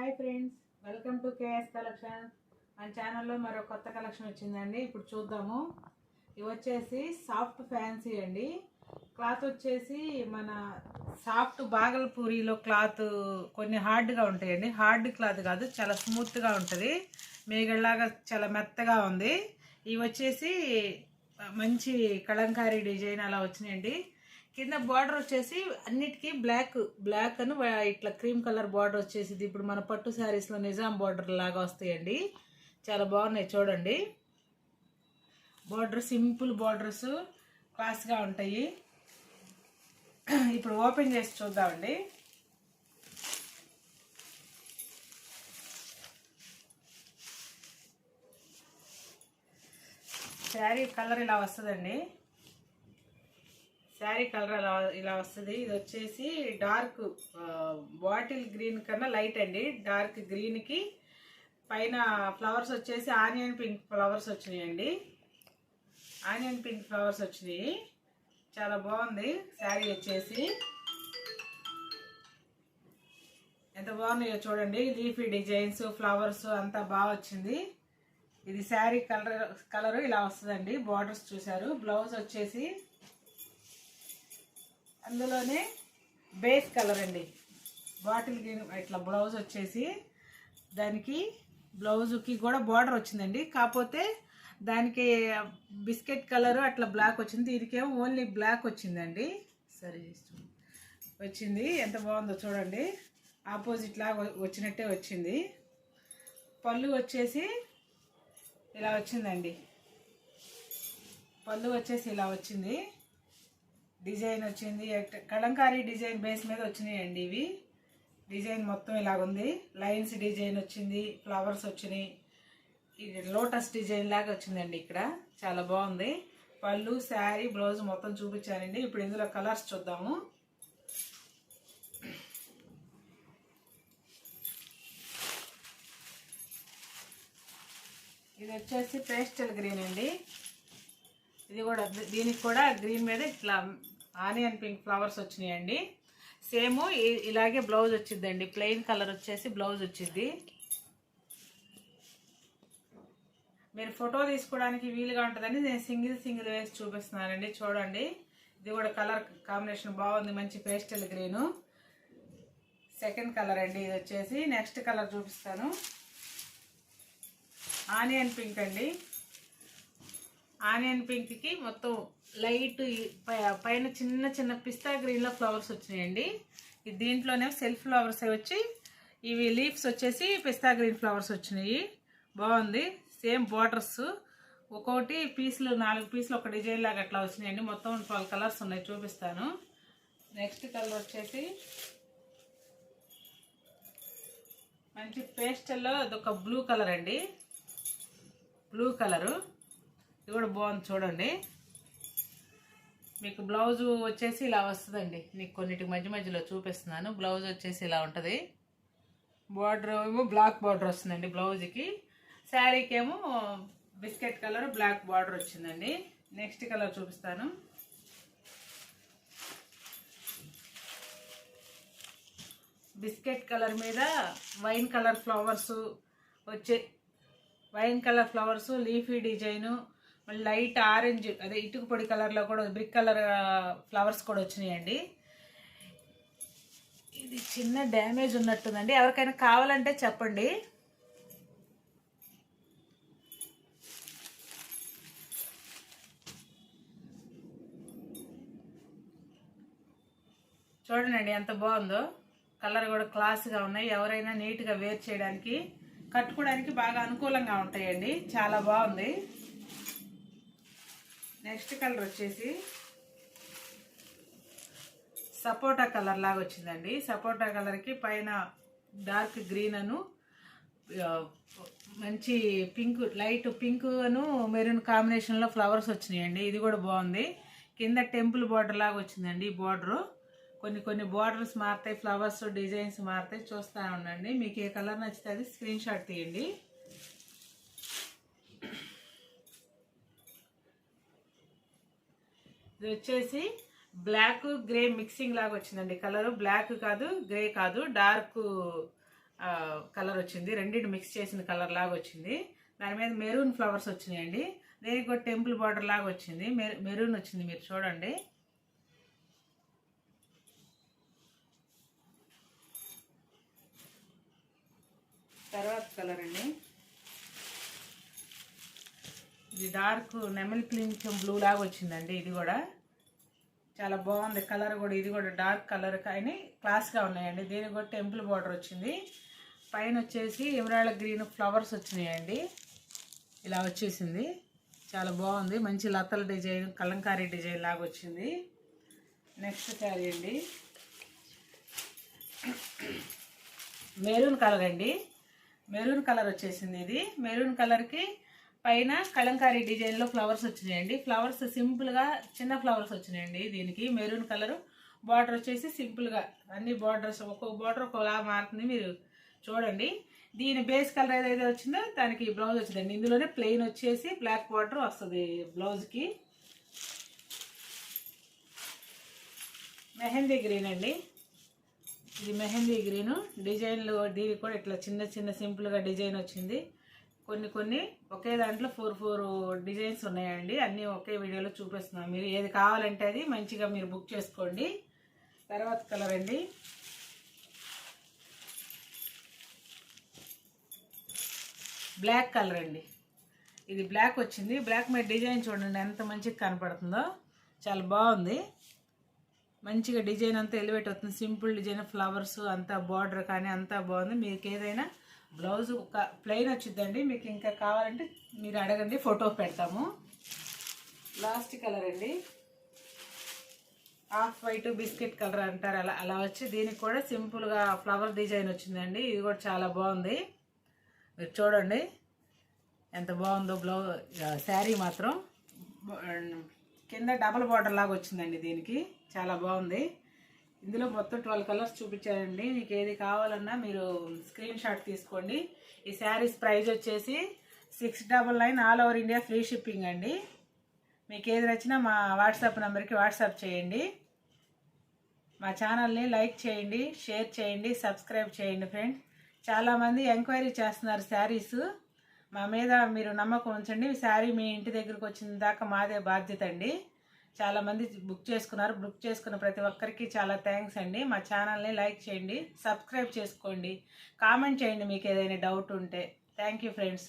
Hi friends, welcome to KS collection. మన ఛానల్లో మరో కొత్త కలెక్షన్ వచ్చిందండి. ఇప్పుడు చూద్దాము. ఇవి వచ్చేసి సాఫ్ట్ ఫ్యాన్సీ అండి. క్లాత్ వచ్చేసి మన సాఫ్ట్ బాగల్పూరిలో క్లాత్ కొన్ని హార్డ్గా ఉంటాయండి. హార్డ్ క్లాత్ కాదు, చాలా స్మూత్గా ఉంటుంది. మేగల్లాగా చాలా మెత్తగా ఉంది. ఇవి వచ్చేసి మంచి కలంకారీ డిజైన్ అలా వచ్చినాయండి. కింద బార్డర్ వచ్చేసి అన్నిటికీ బ్లాక్ అని ఇట్లా క్రీమ్ కలర్ బార్డర్ వచ్చేసింది. ఇప్పుడు మన పట్టు శారీస్లో నిజాం బార్డర్ లాగా వస్తాయండి. చాలా బాగున్నాయి చూడండి. బార్డర్ సింపుల్ బార్డర్స్ క్లాస్గా ఉంటాయి. ఇప్పుడు ఓపెన్ చేసి చూద్దామండి. శారీ కలర్ ఇలా వస్తుందండి. శారీ కలర్ ఇలా వస్తుంది. ఇది వచ్చేసి డార్క్ బాటిల్ గ్రీన్ కన్నా లైట్ అండి. డార్క్ గ్రీన్కి పైన ఫ్లవర్స్ వచ్చేసి ఆనియన్ పింక్ ఫ్లవర్స్ వచ్చినాయండి. ఆనియన్ పింక్ ఫ్లవర్స్ వచ్చినాయి. చాలా బాగుంది శారీ వచ్చేసి. ఎంత బాగున్నాయో చూడండి. లీఫీ డిజైన్స్, ఫ్లవర్స్ అంతా బాగా వచ్చింది. ఇది శారీ కలర్ ఇలా వస్తుందండి. బార్డర్స్ చూసారు. బ్లౌజ్ వచ్చేసి అందులోనే బేస్ కలర్ అండి. బాటిల్ గ్రీన్ ఇట్లా బ్లౌజ్ వచ్చేసి దానికి బ్లౌజ్కి కూడా బార్డర్ వచ్చిందండి. కాకపోతే దానికి బిస్కెట్ కలర్ అట్లా బ్లాక్ వచ్చింది. దీనికేమో ఓన్లీ బ్లాక్ వచ్చిందండి. సరే వచ్చింది. ఎంత బాగుందో చూడండి. ఆపోజిట్ లాగా వచ్చినట్టే వచ్చింది. పళ్ళు వచ్చేసి ఇలా వచ్చిందండి. పళ్ళు వచ్చేసి ఇలా వచ్చింది. డిజైన్ వచ్చింది. కలంకారీ డిజైన్ బేస్ మీద వచ్చినాయండి. ఇవి డిజైన్ మొత్తం ఇలాగుంది. లైన్స్ డిజైన్ వచ్చింది. ఫ్లవర్స్ వచ్చినాయి. ఇది లోటస్ డిజైన్ లాగా వచ్చిందండి. ఇక్కడ చాలా బాగుంది. పళ్ళు, శారీ, బ్లౌజ్ మొత్తం చూపించానండి. ఇప్పుడు ఇందులో కలర్స్ చూద్దాము. ఇది వచ్చేసి పేస్టల్ గ్రీన్ అండి. ఇది కూడా దీనికి కూడా గ్రీన్ మీద ఇట్లా ఆనియన్ పింక్ ఫ్లవర్స్ వచ్చినాయండి. సేమ్ ఇలాగే బ్లౌజ్ వచ్చిందండి. ప్లెయిన్ కలర్ వచ్చేసి బ్లౌజ్ వచ్చింది. మీరు ఫోటో తీసుకోవడానికి వీలుగా ఉంటుందని నేను సింగిల్ వేసి చూపిస్తున్నానండి. చూడండి. ఇది కూడా కలర్ కాంబినేషన్ బాగుంది. మంచి పేస్టల్ గ్రీను. సెకండ్ కలర్ అండి. ఇది వచ్చేసి నెక్స్ట్ కలర్ చూపిస్తాను. ఆనియన్ పింక్ అండి. ఆనియన్ పింక్కి మొత్తం లైట్ పైన చిన్న పిస్తా గ్రీన్లో ఫ్లవర్స్ వచ్చినాయండి. దీంట్లోనే సెల్ఫ్ ఫ్లవర్స్ వచ్చి ఇవి లీవ్స్ వచ్చేసి పిస్తా గ్రీన్ ఫ్లవర్స్ వచ్చినాయి. బాగుంది. సేమ్ బార్డర్స్ ఒక్కొక్కటి పీసులు 4 పీసులు ఒక డిజైన్ లాగా అట్లా వచ్చినాయండి. మొత్తం 12 కలర్స్ ఉన్నాయి. చూపిస్తాను. నెక్స్ట్ కలర్ వచ్చేసి మంచి పేస్టల్లో అదొక బ్లూ కలర్ అండి. బ్లూ కలరు ఇది కూడా బాగుంది చూడండి. మీకు బ్లౌజ్ వచ్చేసి ఇలా వస్తుందండి. మీకు కొన్నిటి మధ్యలో చూపిస్తున్నాను. బ్లౌజ్ వచ్చేసి ఇలా ఉంటుంది. బార్డర్ ఏమో బ్లాక్ బార్డర్ వస్తుందండి బ్లౌజ్కి. శారీకి ఏమో బిస్కెట్ కలర్ బ్లాక్ బార్డర్ వచ్చిందండి. నెక్స్ట్ కలర్ చూపిస్తాను. బిస్కెట్ కలర్ మీద wine colour flowers leafy design, light orange అదే ఇటుక పొడి కలర్లో కూడా బ్రిక్ కలర్ ఫ్లవర్స్ కూడా వచ్చినాయండి. ఇది చిన్న డ్యామేజ్ ఉన్నట్టుందండి. ఎవరికైనా కావాలంటే చెప్పండి. చూడండి ఎంత బాగుందో. కలర్ కూడా క్లాస్గా ఉన్నాయి. ఎవరైనా నీట్గా వేర్ చేయడానికి, కట్టుకోవడానికి బాగా అనుకూలంగా ఉంటాయండి. చాలా బాగుంది. నెక్స్ట్ కలర్ వచ్చేసి సపోటా కలర్ లాగా వచ్చిందండి. సపోటా కలర్కి పైన డార్క్ గ్రీన్ అను మంచి పింక్, లైట్ పింక్ అను మెరూన్ కాంబినేషన్లో ఫ్లవర్స్ వచ్చినాయండి. ఇది కూడా బాగుంది. కింద టెంపుల్ బార్డర్ లాగా వచ్చిందండి. ఈ బార్డరు కొన్ని బార్డర్స్ మారుతాయి, ఫ్లవర్స్ డిజైన్స్ మారుతాయి. చూస్తూ ఉండండి. మీకు ఏ కలర్ నచ్చితే అది స్క్రీన్ షాట్ తీయండి. ఇది వచ్చేసి బ్లాక్ గ్రే మిక్సింగ్ లాగా వచ్చిందండి. కలరు బ్లాక్ కాదు, గ్రే కాదు, డార్క్ కలర్ వచ్చింది, రెండింటి మిక్స్ చేసిన కలర్ లాగా వచ్చింది. దాని మీద మెరూన్ ఫ్లవర్స్ వచ్చినాయండి. దీనికి కూడా టెంపుల్ బార్డర్ లాగా వచ్చింది, మెరూన్ వచ్చింది, మీరు చూడండి. తర్వాత కలర్ అండి, ఇది డార్క్ నెమలి పింఛం బ్లూ లాగా వచ్చిందండి. ఇది కూడా చాలా బాగుంది కలర్ కూడా. ఇది కూడా డార్క్ కలర్ కానీ క్లాస్గా ఉన్నాయండి. దీనికి కూడా టెంపుల్ బార్డర్ వచ్చింది. పైన వచ్చేసి ఎమరాల్డ్ గ్రీన్ ఫ్లవర్స్ వచ్చినాయండి. ఇలా వచ్చేసింది, చాలా బాగుంది. మంచి లతల డిజైన్, కలంకారీ డిజైన్ లాగా వచ్చింది. నెక్స్ట్ శారీ అండి, మెరూన్ కలర్ అండి. మెరూన్ కలర్ వచ్చేసింది. ఇది మెరూన్ కలర్కి పైన కలంకారీ డిజైన్లో ఫ్లవర్స్ వచ్చినాయండి. ఫ్లవర్స్ సింపుల్గా చిన్న ఫ్లవర్స్ వచ్చినాయండి. దీనికి మెరూన్ కలర్ బార్డర్ వచ్చేసి సింపుల్గా అన్ని బార్డర్స్ ఒక్కొక్క బార్డర్ ఒక్కోలా మారుతుంది, మీరు చూడండి. దీని బేస్ కలర్ ఏదైతే వచ్చిందో దానికి బ్లౌజ్ వచ్చిందండి. ఇందులోనే ప్లెయిన్ వచ్చేసి బ్లాక్ బార్డర్ వస్తుంది బ్లౌజ్కి. మెహందీ గ్రీన్ అండి, ఇది మెహందీ గ్రీను. డిజైన్లు దీనికి కూడా ఇట్లా చిన్న చిన్న సింపుల్గా డిజైన్ వచ్చింది. కొన్ని ఒకే దాంట్లో 4 డిజైన్స్ ఉన్నాయండి. అన్నీ ఒకే వీడియోలో చూపిస్తున్నాం. మీరు ఏది కావాలంటే అది మంచిగా మీరు బుక్ చేసుకోండి. తర్వాత కలర్ అండి, బ్లాక్ కలర్ అండి. ఇది బ్లాక్ వచ్చింది. బ్లాక్ మీద డిజైన్ చూడండి ఎంత మంచిగా కనపడుతుందో, చాలా బాగుంది. మంచిగా డిజైన్ అంతా ఎలివేట్ అవుతుంది. సింపుల్ డిజైన్, ఫ్లవర్స్ అంతా బార్డర్ కానీ అంతా బాగుంది. మీకు ఏదైనా బ్లౌజ్ ఒక ప్లెయిన్ వచ్చిందండి. మీకు ఇంకా కావాలంటే మీరు అడగండి, ఫోటో పెడతాము. లాస్ట్ కలర్ అండి, ఆఫ్ వైట్ బిస్కెట్ కలర్ అంటారు, అలా వచ్చి దీనికి కూడా సింపుల్గా ఫ్లవర్ డిజైన్ వచ్చిందండి. ఇది కూడా చాలా బాగుంది, మీరు చూడండి ఎంత బాగుందో. శారీ మాత్రం కింద డబల్ బార్డర్ లాగా వచ్చిందండి. దీనికి చాలా బాగుంది. ఇందులో మొత్తం 12 కలర్స్ చూపించారండి. మీకు ఏది కావాలన్నా మీరు స్క్రీన్ షాట్ తీసుకోండి. ఈ శారీస్ ప్రైస్ వచ్చేసి 699 all over India free shipping అండి. మీకు ఏది నచ్చినా మా వాట్సాప్ నెంబర్కి వాట్సాప్ చేయండి. మా ఛానల్ని లైక్ చేయండి, షేర్ చేయండి, సబ్స్క్రైబ్ చేయండి ఫ్రెండ్స్. చాలామంది ఎంక్వైరీ చేస్తున్నారు శారీస్. మా మీద మీరు నమ్మకం ఉంచండి. శారీ మీ ఇంటి దగ్గరకు వచ్చిన దాకా మాదే బాధ్యత అండి. చాలామంది బుక్ చేసుకున్నారు. బుక్ చేసుకున్న ప్రతి ఒక్కరికి చాలా థ్యాంక్స్ అండి. మా ఛానల్ని లైక్ చేయండి, సబ్స్క్రైబ్ చేసుకోండి, కామెంట్ చేయండి మీకు ఏదైనా డౌట్ ఉంటే. Thank you friends.